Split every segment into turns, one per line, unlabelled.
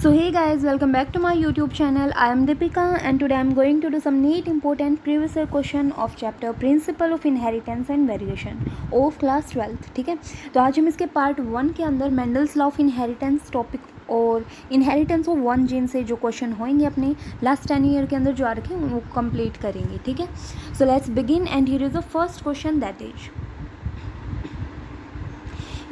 So hey guys, welcome back to my YouTube channel. I am Deepika and today I am going to do some neat important previous year question of chapter Principle of Inheritance and Variation of class 12th. ठीक है, तो आज हम इसके part 1 के अंदर Mendel's law of inheritance topic और inheritance of one gene से जो क्वेश्चन होंगे अपने लास्ट 10 ईयर के अंदर जो आ रखे हैं वो कंप्लीट करेंगे. ठीक है, so let's begin and here is the first question that is,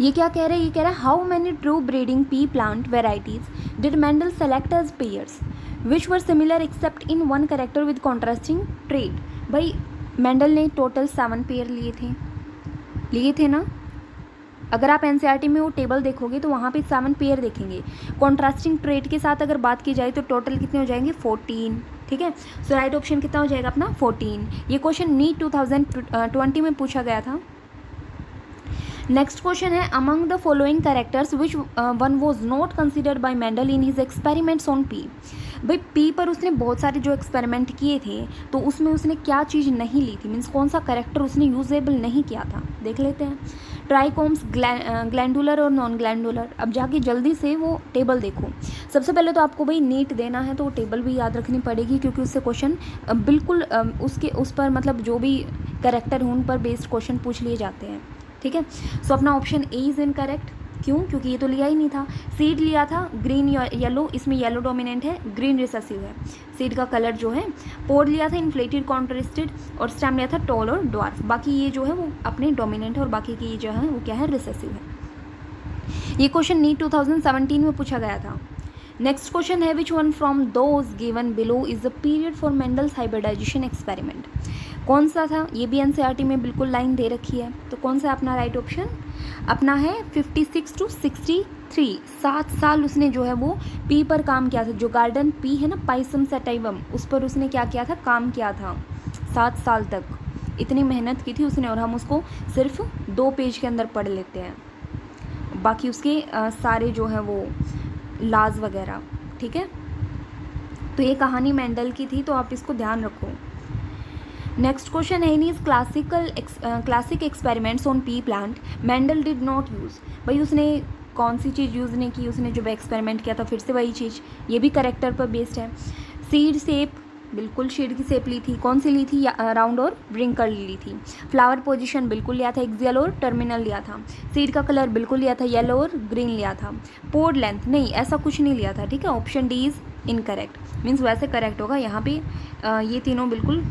ये क्या कह रहा है, ये कह रहा है how many true breeding pea plant varieties did Mendel select as pairs which were similar except in one character with contrasting trait. भाई मेंडल ने टोटल 7 पेयर लिए थे ना. अगर आप एनसीईआरटी में वो टेबल देखोगे तो वहाँ पे 7 पेयर देखेंगे. कॉन्ट्रास्टिंग ट्रेट के साथ अगर बात की जाए तो टोटल कितने हो जाएंगे 14. ठीक है, सो राइट ऑप्शन कितना हो जाएगा अपना 14. ये क्वेश्चन नीट 2020 में पूछा गया था. नेक्स्ट क्वेश्चन है among the following characters which one was not considered bye Mendel in his experiments on P. भाई पी पर उसने बहुत सारे जो एक्सपेरिमेंट किए थे तो उसमें उसने क्या चीज़ नहीं ली थी, मीन्स कौन सा कैरेक्टर उसने यूजेबल नहीं किया था. देख लेते हैं. ट्राइकोम्स, ग्लैंडुलर और नॉन ग्लैंडुलर. अब जाके जल्दी से वो टेबल देखो. सबसे पहले तो आपको भाई नीट देना है तो वो टेबल भी याद रखनी पड़ेगी क्योंकि उससे क्वेश्चन बिल्कुल उस पर मतलब जो भी कैरेक्टर हो उन पर बेस्ड क्वेश्चन पूछ लिए जाते हैं. ठीक है, सो अपना ऑप्शन ए इज़ इनकरेक्ट. क्यों? क्योंकि ये तो लिया ही नहीं था. सीड लिया था ग्रीन येलो, इसमें येलो डोमिनेंट है, ग्रीन रिसेसिव है सीड का कलर जो है. पोड लिया था इन्फ्लेटेड कॉन्ट्रास्टेड और स्टेम लिया था टॉल और ड्वार्फ. बाकी ये जो है वो अपने डोमिनेंट है और बाकी की जो है वो क्या है रिसेसिव है. ये क्वेश्चन नीट 2017 में पूछा गया था. नेक्स्ट क्वेश्चन है which one from those given below is the period for Mendel's hybridization experiment. कौन सा था? ये भी एनसीईआरटी में बिल्कुल लाइन दे रखी है. तो कौन सा अपना राइट ऑप्शन अपना है 56 to 63. 7 साल उसने जो है वो पी पर काम किया था. जो गार्डन पी है ना, पाइसम सेटाइवम, उस पर उसने क्या किया था, काम किया था. 7 साल तक इतनी मेहनत की थी उसने और हम उसको सिर्फ 2 पेज के अंदर पढ़ लेते हैं. बाकी उसके सारे जो है वो लाज वगैरह. ठीक है, तो ये कहानी मेंडल की थी तो आप इसको ध्यान रखो. नेक्स्ट क्वेश्चन है in is classic experiments on pea plant Mendel did not use. भाई उसने कौन सी चीज़ यूज़ नहीं की, उसने जो एक्सपेरिमेंट किया था फिर से वही चीज़. ये भी करेक्टर पर बेस्ड है. सीड शेप, बिल्कुल शीड की शेप ली थी. कौन सी ली थी? राउंड और ब्रिंकल ली थी. फ्लावर पोजीशन बिल्कुल लिया था एक्सियल और टर्मिनल लिया था. सीड का कलर बिल्कुल लिया था येलो और ग्रीन लिया था. पोड लेंथ नहीं, ऐसा कुछ नहीं लिया था. ठीक है, option D is incorrect. Means वैसे करेक्ट होगा. यहाँ पे ये तीनों बिल्कुल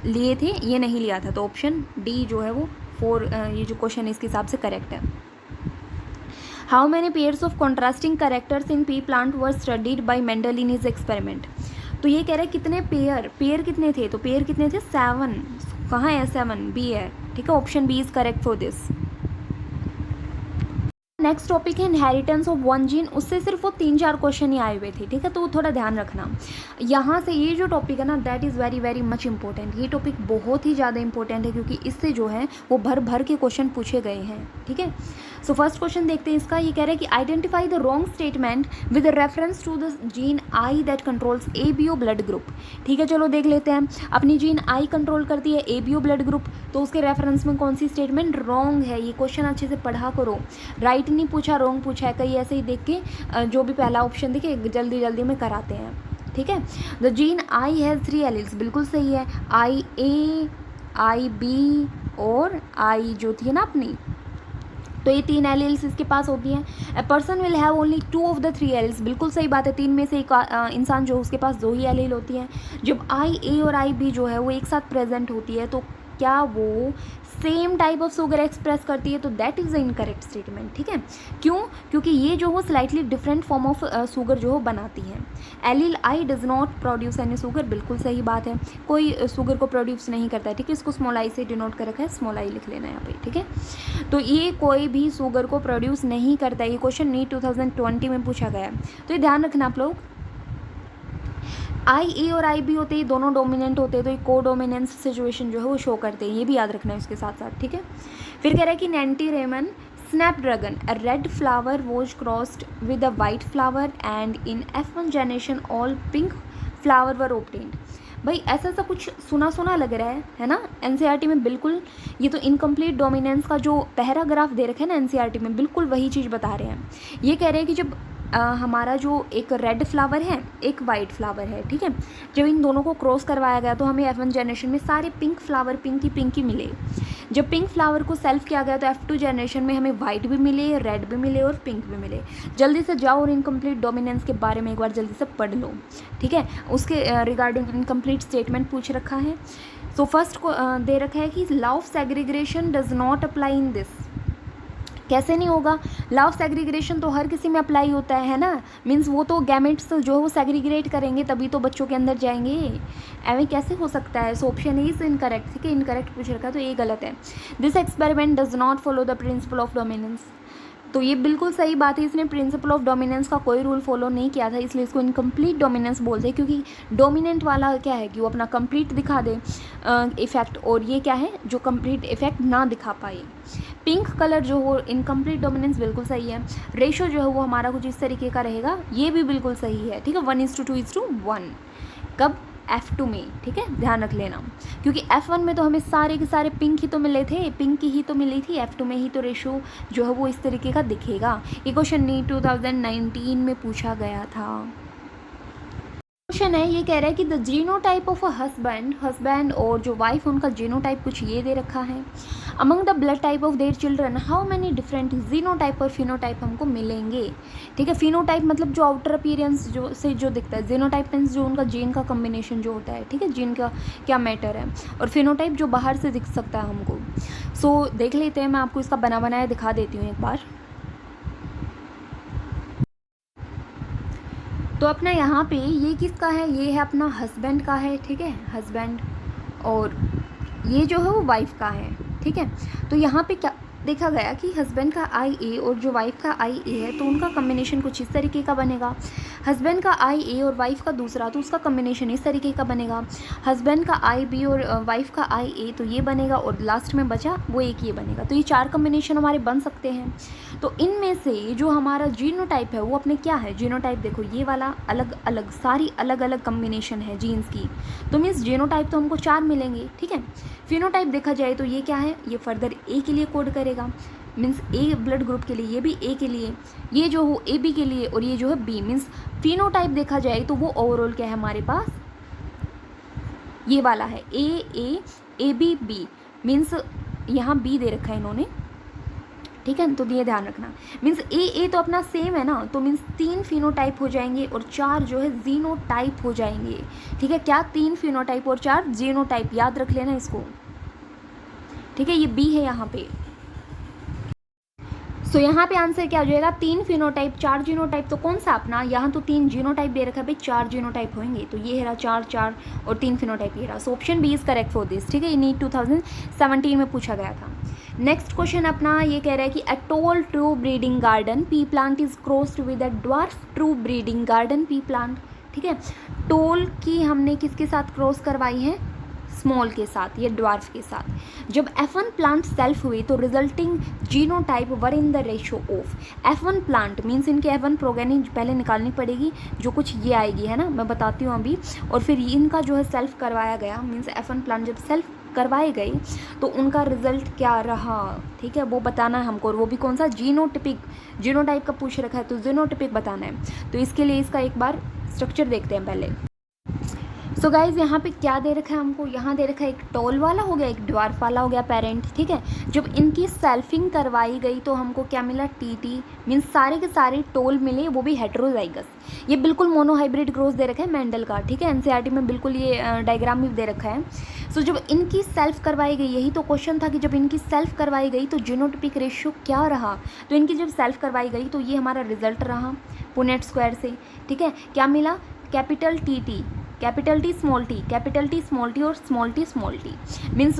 लिए थे, ये नहीं लिया था. तो ऑप्शन डी जो है वो 4 ये जो क्वेश्चन है इसके हिसाब से करेक्ट है. How many pairs of contrasting characters in P plant were studied by Mendel in his experiment. तो ये कह रहे हैं कितने पेयर कितने थे, तो पेयर कितने थे 7. कहाँ है 7? बी है. ठीक है, option B is correct for this. Next topic है इनहेरिटेंस ऑफ वन जीन. उससे सिर्फ वो 3-4 क्वेश्चन ही आए हुए थे. ठीक है, तो वो थोड़ा ध्यान रखना. यहाँ से ये जो टॉपिक है ना that is very very much important. ये टॉपिक बहुत ही ज़्यादा इंपॉर्टेंट है क्योंकि इससे जो है वो भर के क्वेश्चन पूछे गए हैं. ठीक है, सो फर्स्ट क्वेश्चन देखते हैं इसका. ये कह रहा है कि identify the wrong statement with reference to the gene I that controls ABO blood group. ठीक है, चलो देख लेते हैं. अपनी जीन आई कंट्रोल करती है ABO ब्लड ग्रुप, तो उसके रेफरेंस में कौन सी स्टेटमेंट रॉन्ग है. ये क्वेश्चन अच्छे से पढ़ा करो. राइट नहीं पूछा, रॉन्ग पूछा है. कई ऐसे ही देख के जो भी पहला ऑप्शन देखे जल्दी में कराते हैं. ठीक है, the gene I has 3 alleles. बिल्कुल सही है. IA, IB और I जो थी ना अपनी, तो ये 3 एलील्स इसके पास होती हैं. A person will have only 2 of the 3 alleles. बिल्कुल सही बात है. 3 में से एक इंसान जो उसके पास 2 ही एलील होती हैं. जब IA और IB जो है वो एक साथ प्रेजेंट होती है तो क्या वो same type of sugar express करती है, तो that is the incorrect statement. ठीक है, क्यों? क्योंकि ये जो हो slightly different form of sugar जो हो बनाती है. Allele I does not produce any sugar. बिल्कुल सही बात है, कोई शुगर को प्रोड्यूस नहीं करता है. ठीक है, इसको स्मॉल आई से डिनोट कर रखा है, स्मॉल आई लिख लेना यहाँ पे. ठीक है, तो ये कोई भी शुगर को प्रोड्यूस नहीं करता है. ये क्वेश्चन नीट 2020 में पूछा गया है, तो ये ध्यान रखना आप लोग. IA और IB होते हैं, दोनों डोमिनेंट होते हैं, तो ये को डोमिनेंस सिचुएशन जो है वो शो करते हैं. ये भी याद रखना है इसके साथ साथ. ठीक है, फिर कह रहा है कि Antirrhinum snapdragon a red flower was crossed with a white flower and in F1 generation all pink flower were obtained. भाई ऐसा कुछ सुना लग रहा है ना. एनसीईआरटी में बिल्कुल ये तो इनकम्प्लीट डोमिनेंस का जो पैराग्राफ दे रखा है ना एनसीईआरटी में, बिल्कुल वही चीज़ बता रहे हैं. ये कह रहे हैं कि जब हमारा जो एक रेड फ्लावर है, एक वाइट फ्लावर है, ठीक है। जब इन दोनों को क्रॉस करवाया गया तो हमें F1 जनरेशन में सारे पिंक फ्लावर पिंकी मिले। जब पिंक फ्लावर को सेल्फ किया गया तो F2 जनरेशन में हमें वाइट भी मिले, रेड भी मिले और पिंक भी मिले। जल्दी से जाओ और इनकम्प्लीट डोमिनेंस के बारे में एक बार जल्दी से पढ़ लो, ठीक है। उसके रिगार्डिंग इनकम्प्लीट स्टेटमेंट पूछ रखा है। सो फर्स्ट को दे रखा है कि law of segregation does not apply in this. कैसे नहीं होगा? लॉ ऑफ सेग्रीगेशन तो हर किसी में अप्लाई होता है ना। मीन्स वो तो गैमेट्स जो है वो सेग्रीगेट करेंगे तभी तो बच्चों के अंदर जाएंगे। ऐਵੇਂ कैसे हो सकता है? सो ऑप्शन इज इनकरेक्ट, ठीक है। इनकरेक्ट पूछ रखा है तो ये गलत है। This experiment does not follow the principle of dominance. तो ये बिल्कुल सही बात है, इसने प्रिंसिपल ऑफ डोमिनेंस का कोई रूल फॉलो नहीं किया था, इसलिए इसको इनकम्प्लीट डोमिनेंस बोलते हैं। क्योंकि डोमिनेंट वाला क्या है कि वो अपना कंप्लीट दिखा दे इफेक्ट, और ये क्या है जो कंप्लीट इफेक्ट ना दिखा पाए। पिंक कलर जो हो इनकम्प्लीट डोमिनेंस बिल्कुल सही है। रेशो जो है वो हमारा कुछ इस तरीके का रहेगा, ये भी बिल्कुल सही है, ठीक है। 1:2:1 कब? F2 में, ठीक है, ध्यान रख लेना। क्योंकि F1 में तो हमें सारे के सारे पिंक ही तो मिले थे, पिंक ही तो मिली थी। F2 में ही तो रेशो जो है वो इस तरीके का दिखेगा। ये क्वेश्चन नीट 2019 में पूछा गया था। क्वेश्चन है, ये कह रहा है कि the genotype of a husband और जो वाइफ उनका जीनोटाइप कुछ ये दे रखा है। Among the blood type of their children how many different genotype और फिनोटाइप हमको मिलेंगे, ठीक है। फिनोटाइप मतलब जो आउटर अपीयरेंस जो से जो दिखता है, जीनोटाइप मीन्स जो उनका जीन का कम्बिनेशन जो होता है, ठीक है, जीन का क्या मैटर है, और फिनोटाइप जो बाहर से दिख सकता है हमको। सो देख लेते हैं, मैं आपको इसका बना बनाया दिखा देती हूँ एक बार। तो अपना यहाँ पे ये किसका है? ये है अपना हस्बैंड का है, ठीक है, हस्बैंड। और ये जो है वो वाइफ का है, ठीक है। तो यहाँ पे क्या देखा गया कि हस्बैंड का IA और जो वाइफ का IA है तो उनका कम्बिनेशन कुछ इस तरीके का बनेगा। हस्बैंड का IA और वाइफ का दूसरा तो उसका कम्बिनेशन इस तरीके का बनेगा। हस्बैंड का IB और वाइफ का IA तो ये बनेगा, और लास्ट में बचा वो एक ये बनेगा। तो ये 4 कम्बिनेशन हमारे बन सकते हैं। तो इनमें से जो हमारा जीनोटाइप है वो अपने क्या है? जीनोटाइप देखो ये वाला अलग अलग, सारी अलग अलग कम्बिनेशन है जीन्स की, तो मीन्स जीनोटाइप तो हमको 4 मिलेंगे, ठीक है। फिनोटाइप देखा जाए तो ये क्या है? ये फर्दर A के लिए कोड करेगा, मीन्स A ब्लड ग्रुप के लिए, ये भी A के लिए, ये जो हो AB के लिए, और ये जो है B। मीन्स फिनोटाइप देखा जाए तो वो ओवरऑल क्या है हमारे पास? ये वाला है AAABB। मीन्स यहाँ B दे रखा है इन्होंने, ठीक है। तो ये ध्यान रखना, मीन्स A तो अपना सेम है ना, तो मीन्स 3 फिनोटाइप हो जाएंगे और 4 जो है जीनोटाइप हो जाएंगे, ठीक है। क्या? 3 फिनोटाइप और 4 जीनोटाइप, याद रख लेना इसको, ठीक है। ये B है यहाँ पे। सो यहाँ पे आंसर क्या हो जाएगा? 3 फिनोटाइप 4 जीनोटाइप। तो कौन सा अपना? यहाँ तो 3 जीनोटाइप दे रखा है भाई, 4 जीनोटाइप होंगे, तो ये रहा 4 और 3 फिनोटाइप ये रहा। So option B is correct for this, ठीक है। ये नीट 2017 में पूछा गया था। नेक्स्ट क्वेश्चन अपना ये कह रहा है कि a tall true breeding garden pea plant is crossed with a dwarf true breeding garden pea plant, ठीक है। टोल की हमने किसके साथ क्रॉस करवाई है? स्मॉल के साथ, ये ड्वार्फ के साथ। जब F1 प्लांट सेल्फ हुई तो resulting genotype were in the ratio of F1 plant, means इनके F1 प्रोगेनी पहले निकालनी पड़ेगी, जो कुछ ये आएगी है ना, मैं बताती हूँ अभी। और फिर इनका जो है सेल्फ करवाया गया, मीन्स F1 प्लांट जब सेल्फ करवाए गए तो उनका रिजल्ट क्या रहा, ठीक है, वो बताना है हमको। और वो भी कौन सा? जीनोटिपिक, जीनोटाइप का पूछ रखा है तो जीनोटिपिक बताना है। तो इसके लिए इसका एक बार स्ट्रक्चर देखते हैं पहले। सो गाइज यहाँ पे क्या दे रखा है हमको? यहाँ दे रखा है एक टॉल वाला हो गया, एक ड्वार्फ वाला हो गया पेरेंट, ठीक है। जब इनकी सेल्फिंग करवाई गई तो हमको क्या मिला? TT, मीन्स सारे के सारे टोल मिले, वो भी हेटेरोजाइगस। ये बिल्कुल मोनोहाइब्रिड ग्रोथ दे रखा है मेंडल का, ठीक है। NCERT में बिल्कुल ये डायग्राम भी दे रखा है। सो जब इनकी सेल्फ करवाई गई, यही तो क्वेश्चन था कि जब इनकी सेल्फ करवाई गई तो जीनोटिपिक रेशियो क्या रहा? तो इनकी जब सेल्फ करवाई गई तो ये हमारा रिजल्ट रहा पुनेट स्क्वायर से, ठीक है। क्या मिला? Capital TT, capital T small t, capital T small t और स्मॉल t, मीन्स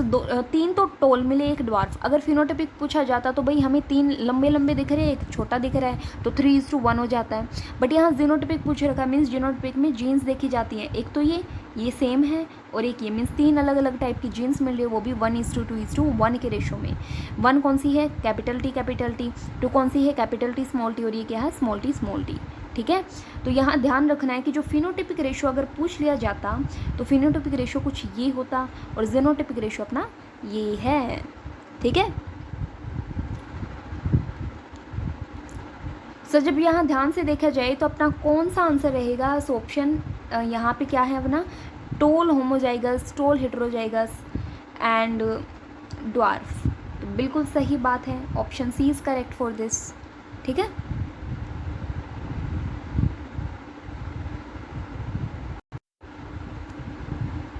3 तो टोल मिले, एक ड्वार्फ। अगर फिनोटाइपिक पूछा जाता तो भाई हमें 3 लंबे लंबे दिख रहे हैं, एक छोटा दिख रहा है, तो 3:1 हो जाता है। बट यहाँ जीनोटिपिक पूछ रखा है, मीन्स जीनोटिपिक में जीन्स देखी जाती हैं, एक तो ये सेम है और एक ये, मीन्स 3 अलग अलग टाइप की जीन्स मिल रही है, वो भी 1:2:1 के रेशो में। 1 कौन सी है? कैपिटल T, 2 कौन सी है? कैपिटल T स्मॉल t, और ये क्या है? स्मॉल t, ठीक है। तो यहाँ ध्यान रखना है कि जो फिनोटिपिक रेशो अगर पूछ लिया जाता तो फिनोटिपिक रेशो कुछ ये होता और जीनोटिपिक रेशो अपना ये है, ठीक है। सो जब यहाँ ध्यान से देखा जाए तो अपना कौन सा आंसर रहेगा? सो ऑप्शन यहाँ पे क्या है अपना? Tall homozygous, tall heterozygous and dwarf. तो बिल्कुल सही बात है, option C is correct for this. ठीक है,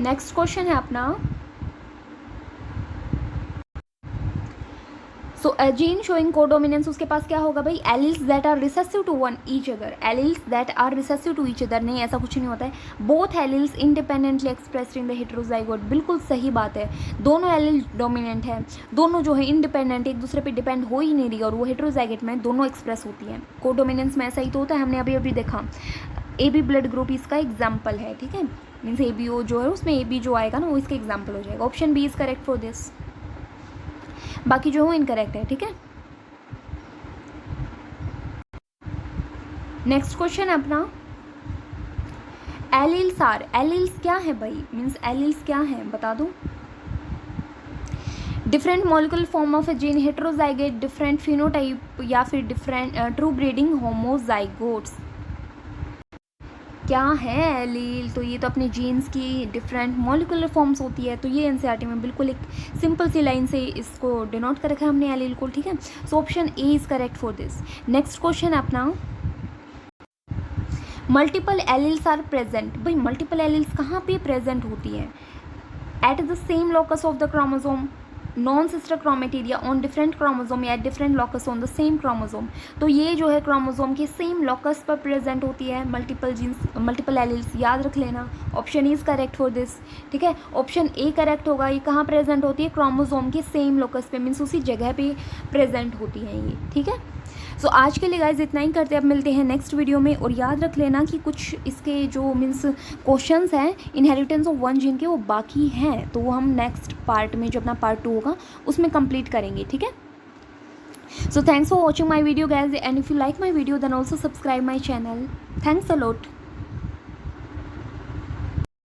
नेक्स्ट क्वेश्चन है अपना, so a gene showing codominance, उसके पास क्या होगा भाई? Alleles that are recessive to one each other, alleles that are recessive to each other, नहीं ऐसा कुछ नहीं होता है। Both alleles independently expressed in the heterozygote, बिल्कुल सही बात है, दोनों एलील डोमिनेंट है, दोनों जो है इंडिपेंडेंट, एक दूसरे पे डिपेंड हो ही नहीं रही, और वो हेटेरोजाइगोट में दोनों एक्सप्रेस होती हैं। कोडोमिनेंस में ऐसा ही तो होता है, हमने अभी अभी देखा। ए बी ब्लड ग्रुप इसका एग्जाम्पल है। ठीक है, मीन्स ए बी ओ जो है उसमें ए बी जो आएगा ना वो इसका एग्जाम्पल हो जाएगा। Option B is correct for this, बाकी जो हो इनकरेक्ट है। ठीक है, नेक्स्ट क्वेश्चन है अपना, एलील्स आर, एलील्स क्या है भाई? मीन्स एलील्स क्या है बता दो। Different molecular form of a gene, heterozygote, different phenotype, या फिर डिफरेंट ट्रू ब्रीडिंग होमोजाइगोट्स। क्या है एलील? तो ये तो अपने जीन्स की डिफरेंट मॉलिक्यूलर फॉर्म्स होती है। तो ये एनसीईआरटी में बिल्कुल एक सिंपल सी लाइन से इसको डिनोट कर रखा है हमने एलील को। ठीक है, so option A is correct for this. Next question है अपना, मल्टीपल एलील्स आर प्रेजेंट, भाई मल्टीपल एलील्स कहाँ पे प्रेजेंट होती है? At the same locus of the chromosome, non sister chromatids on different chromosome, या different locus on the same chromosome. तो ये जो है क्रोमोसोम के सेम लॉकस पर प्रेजेंट होती है मल्टीपल जीन्स, मल्टीपल एलील्स, याद रख लेना। Option is correct for this. ठीक है, ऑप्शन ए करेक्ट होगा। ये कहाँ प्रेजेंट होती है? क्रोमोसोम के सेम लॉकस पे, मीन्स उसी जगह पे प्रेजेंट होती है ये। ठीक है, सो आज के लिए गाइज इतना ही करते हैं, अब मिलते हैं नेक्स्ट वीडियो में। और याद रख लेना कि कुछ इसके जो मीन्स क्वेश्चंस हैं इनहेरिटेंस ऑफ वन जीन के वो बाकी हैं, तो वो हम नेक्स्ट पार्ट में जो अपना पार्ट 2 होगा उसमें कंप्लीट करेंगे। ठीक है, so thanks for watching my video guys, and if you like my video then also subscribe my channel. Thanks a lot.